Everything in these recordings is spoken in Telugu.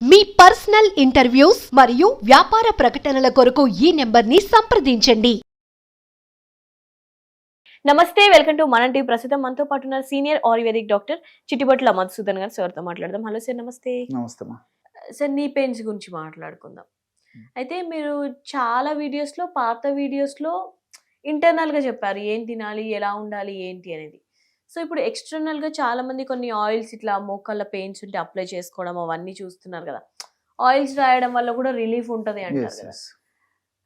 మీ పర్సనల్ ఇంటర్వ్యూస్ మరియు వ్యాపార ప్రకటనల కొరకు ఈ నెంబర్ని సంప్రదించండి. నమస్తే, వెల్కమ్ టు మన టీవీ. ప్రస్తుతం మనతో పాటు ఉన్న senior ayurvedic doctor Chittibotla Madhusudan గారు. సార్తో మాట్లాడదాం. హలో సార్, నమస్తే. నమస్తే అమ్మా. సార్, నీ పెయిన్స్ గురించి మాట్లాడుకుందాం. అయితే మీరు చాలా వీడియోస్లో, పాత వీడియోస్లో ఇంటర్నల్గా చెప్పారు ఏం తినాలి, ఎలా ఉండాలి, ఏంటి అనేది. సో ఇప్పుడు ఎక్స్టర్నల్గా చాలా మంది కొన్ని ఆయిల్స్ ఇట్లా మోకాళ్ళ పెయిన్స్ ఉంటే అప్లై చేసుకోవడం అవన్నీ చూస్తున్నారు కదా. ఆయిల్స్ రాయడం వల్ల కూడా రిలీఫ్ ఉంటుంది అంటారు కదా.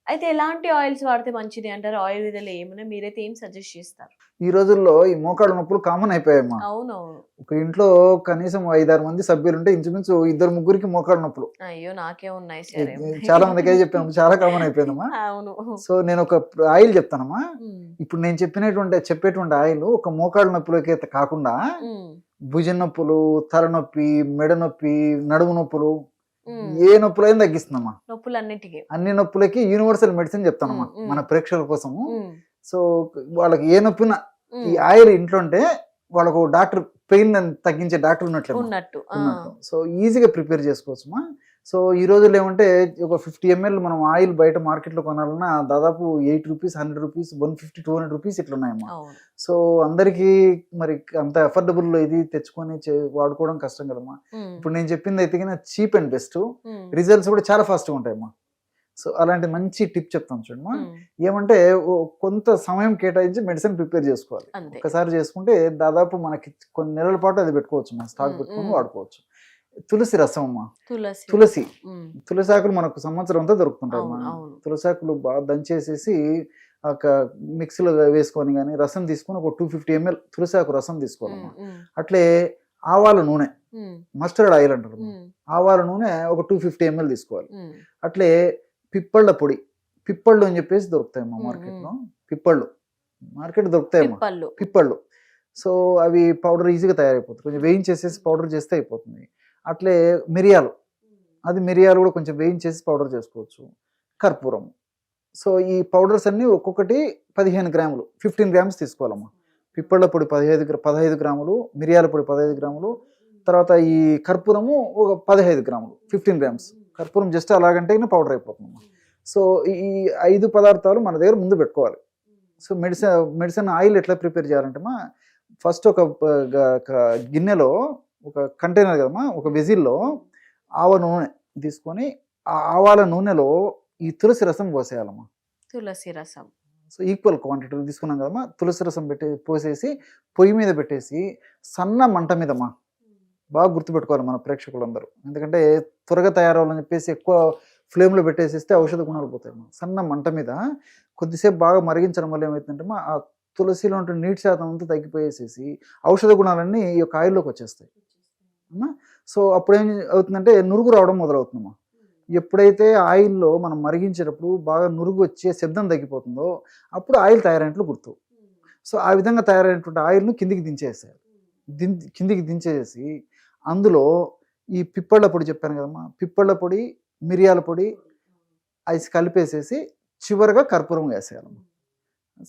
అయితే ఎలాంటి ఆయిల్స్ వాడితే మంచిది అంటారు? ఆయుర్వేదంలో ఏమైనా మీరైతే ఏం సజెస్ట్ చేస్తారు? ఈ రోజుల్లో ఈ మోకాళ్ళ నొప్పులు కామన్ అయిపోయాయమ్మా. అవునవును. ఒక ఇంట్లో కనీసం 5-6 మంది సభ్యులు ఉంటే ఇంచుమించు 2-3 ముగ్గురికి నొప్పులు. అయ్యో, నాకే ఉన్నాయి సార్. చాలా మందికి చెప్పాను, చాలా కామన్ అయిపోయిందమ్మా. అవును. సో నేను ఒక ఆయిల్ చెప్తానమ్మా. ఇప్పుడు నేను చెప్పేటువంటి ఆయిల్ ఒక మోకాళ్ళ నొప్పులకి కాకుండా భుజం నొప్పులు, తలనొప్పి, మెడ నొప్పి, నడుము నొప్పులు, ఏ నొప్పులైనా తగ్గిస్తుందమ్మా. నొప్పులన్నిటికీ, అన్ని నొప్పులకి యూనివర్సల్ మెడిసిన్ చెప్తానమ్మా మన ప్రేక్షకుల కోసము. సో వాళ్ళకి ఏ నొప్పినా ఈ ఆయిల్ ఇంట్లో ఉంటే వాళ్ళకు డాక్టర్, పెయిన్ తగ్గించే డాక్టర్ ఉన్నట్టు. సో ఈజీగా ప్రిపేర్ చేసుకోవచ్చుమా. సో ఈ రోజుల్లో ఏమంటే ఒక 50 ml మనం ఆయిల్ బయట మార్కెట్లో కొనాలన్నా దాదాపు 8 రూపీస్, 100 రూపీస్, 150, 200 రూపీస్ ఇట్లా ఉన్నాయమ్మా. సో అందరికీ మరి అంత అఫోర్డబుల్ ఇది తెచ్చుకొని వాడుకోవడం కష్టం కదమ్మా. ఇప్పుడు నేను చెప్పింది అయితే చీప్ అండ్ బెస్ట్, రిజల్ట్స్ కూడా చాలా ఫాస్ట్గా ఉంటాయమ్మా. సో అలాంటి మంచి టిప్ చెప్తాను చూడమ్మా. ఏమంటే కొంత సమయం కేటాయించి మెడిసిన్ ప్రిపేర్ చేసుకోవాలి. ఒకసారి చేసుకుంటే దాదాపు మనకి కొన్ని నెలల పాటు అది పెట్టుకోవచ్చు, మన స్టాక్ పెట్టుకొని వాడుకోవచ్చు. తులసి రసం అమ్మా. తులసి ఆకులు మనకు సంవత్సరం అంతా దొరుకుతుంటాయి అమ్మా. తులసి ఆకులు బాగా దంచేసేసి ఒక మిక్సీలో వేసుకొని కానీ రసం తీసుకొని ఒక 250 ml తులసి ఆకు రసం తీసుకోవాలమ్మా. అట్లే ఆవాల నూనె, మస్టర్డ్ ఆయిల్ అంటారు, ఆవాల నూనె ఒక 250 ml తీసుకోవాలి. అట్లే పిప్పళ్ళ పొడి, పిప్పళ్ళు అని చెప్పేసి దొరుకుతాయమ్మా మార్కెట్లో. మార్కెట్ దొరుకుతాయమ్మా పిప్పళ్ళు. సో అవి పౌడర్ ఈజీగా తయారైపోతుంది, కొంచెం వేయించేసేసి పౌడర్ చేస్తే అయిపోతుంది. అట్లే మిరియాలు కూడా కొంచెం వేయించేసి పౌడర్ చేసుకోవచ్చు. కర్పూరం. సో ఈ పౌడర్స్ అన్నీ ఒక్కొక్కటి 15 గ్రాములు, 15 గ్రామ్స్ తీసుకోవాలమ్మా. పిప్పళ్ళ పొడి 15 గ్రాములు, మిరియాల పొడి 15 గ్రాములు, తర్వాత ఈ కర్పూరము ఒక 15 గ్రాములు, 15 గ్రామ్స్. కర్పూరం జస్ట్ అలాగంటే పౌడర్ అయిపోతుందమ్మా. సో ఈ 5 పదార్థాలు మన దగ్గర ముందు పెట్టుకోవాలి. సో మెడిసిన్ ఆయిల్ ఎట్లా ప్రిపేర్ చేయాలంటే ఫస్ట్ ఒక గిన్నెలో, ఒక కంటైనర్ కదమ్మా, ఒక వెజిల్లో ఆవ నూనె తీసుకొని ఆ ఆవాల నూనెలో ఈ తులసి రసం పోసేయాలమ్మా. తులసి రసం. సో ఈక్వల్ క్వాంటిటీ తీసుకున్నాం కదమ్మా. తులసి రసం పోసేసి పొయ్యి మీద పెట్టేసి సన్న మంట మీదమ్మా. బాగా గుర్తుపెట్టుకోవాలి మన ప్రేక్షకులందరూ, ఎందుకంటే త్వరగా తయారవ్వాలని చెప్పేసి ఎక్కువ ఫ్లేమ్లో పెట్టేసేస్తే ఔషధ గుణాలు పోతాయి. సన్న మంట మీద కొద్దిసేపు బాగా మరిగించడం వల్ల ఏమవుతుందంటే ఆ తులసిలో ఉంటే నీటి శాతం అంతా తగ్గిపోయేసేసి ఔషధ గుణాలన్నీ ఈ యొక్క ఆయిల్లోకి వచ్చేస్తాయి అమ్మా. సో అప్పుడు ఏం అవుతుందంటే నురుగు రావడం మొదలవుతుందమ్మా. ఎప్పుడైతే ఆయిల్లో మనం మరిగించేటప్పుడు బాగా నురుగు వచ్చే శబ్దం తగ్గిపోతుందో అప్పుడు ఆయిల్ తయారైనట్లు గుర్తు. సో ఆ విధంగా తయారైనటువంటి ఆయిల్ను కిందికి దించేసి అందులో ఈ పిప్పళ్ళ పొడి చెప్పాను కదమ్మా, పిప్పళ్ళ పొడి, మిరియాల పొడి ఐస్ కలిపేసేసి చివరిగా కర్పూరం వేసేయాలమ్మా.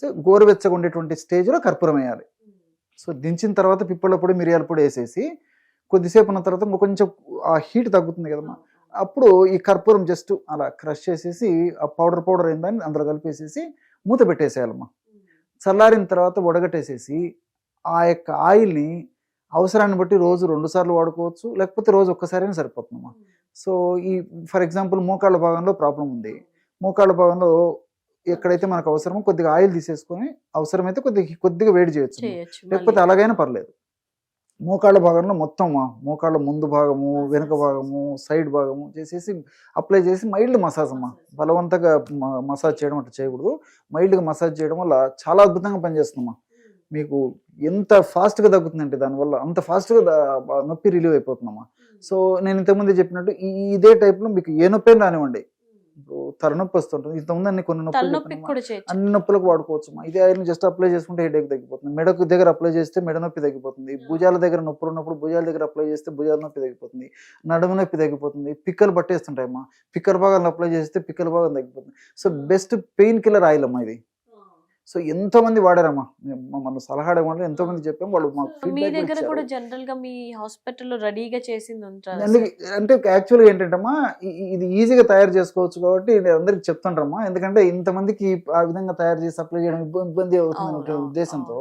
సో గోరువెచ్చగా ఉండేటువంటి స్టేజ్లో కర్పూరం వేయాలి. సో దించిన తర్వాత పిప్పళ్ళ పొడి, మిరియాల పొడి వేసేసి కొద్దిసేపు ఉన్న తర్వాత కొంచెం ఆ హీట్ తగ్గుతుంది కదమ్మా. అప్పుడు ఈ కర్పూరం జస్ట్ అలా క్రష్ చేసేసి ఆ పౌడర్ అయిందని అందులో కలిపేసేసి మూత పెట్టేసేయాలమ్మా. చల్లారిన తర్వాత వడగట్టేసేసి ఆ యొక్క ఆయిల్ని అవసరాన్ని బట్టి రోజు 2 సార్లు వాడుకోవచ్చు, లేకపోతే రోజు ఒక్కసారైనా సరిపోతుందమ్మా. సో ఈ ఫర్ ఎగ్జాంపుల్ మోకాళ్ళ భాగంలో ప్రాబ్లం ఉంది, మోకాళ్ళ భాగంలో ఎక్కడైతే మనకు అవసరమో కొద్దిగా ఆయిల్ తీసేసుకొని అవసరమైతే కొద్దిగా వేడి చేయొచ్చు, లేకపోతే అలాగైనా పర్లేదు. మోకాళ్ళ భాగంలో మొత్తం మోకాళ్ళ ముందు భాగము, వెనుక భాగము, సైడ్ భాగము చేసేసి అప్లై చేసి మైల్డ్ మసాజ్ అమ్మా. బలవంతంగా మసాజ్ చేయడం అట్లా చేయకూడదు. మైల్డ్గా మసాజ్ చేయడం వల్ల చాలా అద్భుతంగా పనిచేస్తుందమ్మా. మీకు ఎంత ఫాస్ట్గా తగ్గుతుందంటే దానివల్ల అంత ఫాస్ట్గా నొప్పి రిలీవ్ అయిపోతుందమ్మా. సో నేను ఇంతకుముందు చెప్పినట్టు ఇదే టైప్లో మీకు ఏ నొప్పి రానివ్వండి, తలనొప్పి వస్తుంటుంది, ఇంతకుముందు కొన్ని అన్ని నొప్పులకు వాడుకోవచ్చు. ఇదే ఆయిల్ జస్ట్ అప్లై చేసుకుంటే హెడేక్ తగ్గిపోతుంది. మెడకు దగ్గర అప్లై చేస్తే మెడ నొప్పి తగ్గిపోతుంది. భుజాల దగ్గర నొప్పులు ఉన్నప్పుడు భుజాల దగ్గర అప్లై చేస్తే భుజాల నొప్పి తగ్గిపోతుంది. నడుము నొప్పి తగ్గిపోతుంది. పిక్కలు పట్టేస్తుంటాయమ్మా, పిక్కల భాగాలను అప్లై చేస్తే పిక్కల భాగం తగ్గిపోతుంది. So best pain killer oil అమ్మా ఇది. సో ఎంతో మంది వాడారమ్మా, మనం సలహా అడగడం ఎంతో మంది చెప్పాం, వాళ్ళు మాకు మీ feedback దగ్గర ఇచ్చారు. కూడా జనరల్ గా మీ హాస్పిటల్లో రెడీగా చేసింది ఉంటారా? అంటే యాక్చువల్గా ఏంటంటమ్మా, ఇది ఈజీగా తయారు చేసుకోవచ్చు కాబట్టి నేను అందరికి చెప్తుంటారమ్మా, ఎందుకంటే ఇంతమందికి ఆ విధంగా తయారు చేసి సప్లై చేయడం ఇబ్బంది అవుతుంది అవును, ఉద్దేశంతో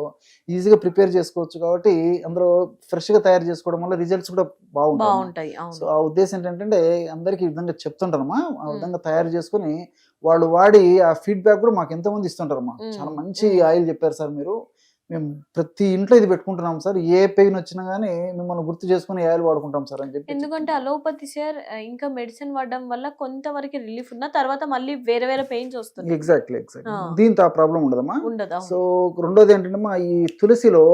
ఈజీగా ప్రిపేర్ చేసుకోవచ్చు కాబట్టి అందరూ ఫ్రెష్ గా తయారు చేసుకోవడం వల్ల రిజల్ట్స్ కూడా బాగుంటాయి. బాగుంటాయి. సో అవును. ఆ ఉద్దేశం ఏంటంటే అందరికి ఈ విధంగా చెప్తుంటారమ్మా, ఆ విధంగా తయారు చేసుకుని వాళ్ళు వాడి ఆ ఫీడ్బ్యాక్ కూడా మాకు ఎంతో మంది ఇస్తుంటారమ్మా. చాలా మంచి ఆయిల్ చెప్పారు సార్ మీరు, మేము ప్రతి ఇంట్లో ఇది పెట్టుకుంటున్నాం సార్, ఏ పెయిన్ వచ్చినా గానీ మిమ్మల్ని గుర్తు చేసుకుని ఆయిల్ వాడుకుంటాం సార్ అని చెప్పి. ఎందుకంటే అలోపతి సార్ ఇంకా మెడిసిన్ వాడడం వల్ల కొంతవరకు రిలీఫ్ ఉన్న తర్వాత మళ్ళీ వేరే వేరే పెయిన్స్ వస్తుంది. ఎగ్జాక్ట్లీ దీంతో ఆ ప్రాబ్లం ఉండదమ్మా. ఉండదు. సో రెండోది ఏంటంటే ఈ తులసిలో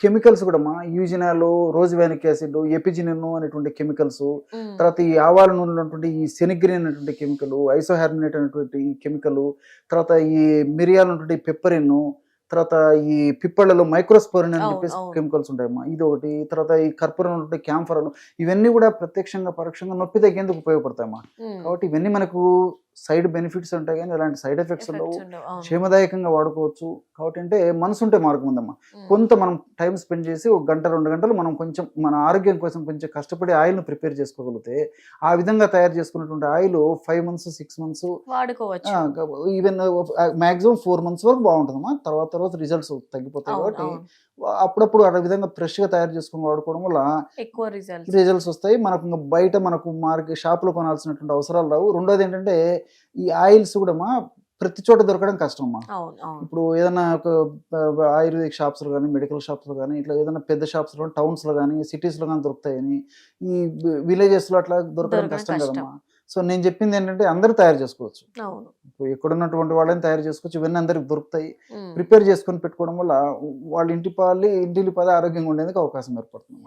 కెమికల్స్ కూడా యూజినాల్, రోజ్వానిక్ యాసిడ్, ఎపిజినిన్ అనేటువంటి కెమికల్స్, తర్వాత ఈ ఆవాల నూనెలో ఉన్నటువంటి ఈ సెనిగ్రిన్ అనేటువంటి కెమికల్, ఐసోహార్మినేట్ అనేటువంటి కెమికల్, తర్వాత ఈ మిరియాలు ఉన్నటువంటి పెప్పరిన్, తర్వాత ఈ పిప్పళ్ళలో మైక్రోస్పోరిన్ అని చెప్పేసి కెమికల్స్ ఉంటాయమ్మా, ఇది ఒకటి. తర్వాత ఈ కర్పూరం ఉన్నటువంటి క్యాంఫరాలు, ఇవన్నీ కూడా ప్రత్యక్షంగా పరోక్షంగా నొప్పి తగ్గేందుకు ఉపయోగపడతాయమ్మా. కాబట్టి ఇవన్నీ మనకు సైడ్ బెనిఫిట్స్ ఉంటాయి కానీ ఎలాంటి సైడ్ ఎఫెక్ట్స్ ఉండవు, క్షేమదాయకంగా వాడుకోవచ్చు. కాబట్టి అంటే మనసు ఉంటే మార్గం ఉందమ్మా. కొంత మనం టైం స్పెండ్ చేసి 1 గంట 2 గంటలు మనం కొంచెం మన ఆరోగ్యం కోసం కొంచెం కష్టపడి ఆయిల్ను ప్రిపేర్ చేసుకోగలిగితే ఆ విధంగా తయారు చేసుకున్నటువంటి ఆయిల్ 5 months 6 months వాడుకోవచ్చు. ఈవెన్ మాక్సిమం 4 months వరకు బాగుంటుందమ్మా. తర్వాత రిజల్ట్స్ తగ్గిపోతాయి. కాబట్టి అప్పుడప్పుడు ఆ విధంగా ఫ్రెష్ గా తయారు చేసుకుని వాడుకోవడం వల్ల ఎక్కువ రిజల్ట్స్ వస్తాయి. మనకు ఇంకా బయట మనకు మార్కెట్ షాప్ లో కొనాల్సినటువంటి అవసరాలు రావు. రెండోది ఏంటంటే ఈ ఆయిల్స్ కూడా ప్రతి చోట దొరకడం కష్టమ్మా. ఇప్పుడు ఏదైనా ఒక ఆయుర్వేదిక్ షాప్స్ లో కానీ, మెడికల్ షాప్స్ లో కానీ, ఇట్లా ఏదైనా పెద్ద షాప్స్ లో టౌన్స్ లో కానీ, సిటీస్ లో కానీ దొరుకుతాయని, ఈ విలేజెస్ లో అట్లా దొరకడం కష్టం కదమ్మా. సో నేను చెప్పింది ఏంటంటే అందరూ తయారు చేసుకోవచ్చు, ఇప్పుడు ఎక్కడున్నటువంటి వాళ్ళని తయారు చేసుకోవచ్చు, ఇవన్నీ అందరికి దొరుకుతాయి. ప్రిపేర్ చేసుకొని పెట్టుకోవడం వల్ల వాళ్ళ ఇంటిల్లి పది ఆరోగ్యంగా ఉండేందుకు అవకాశం ఏర్పడుతుంది.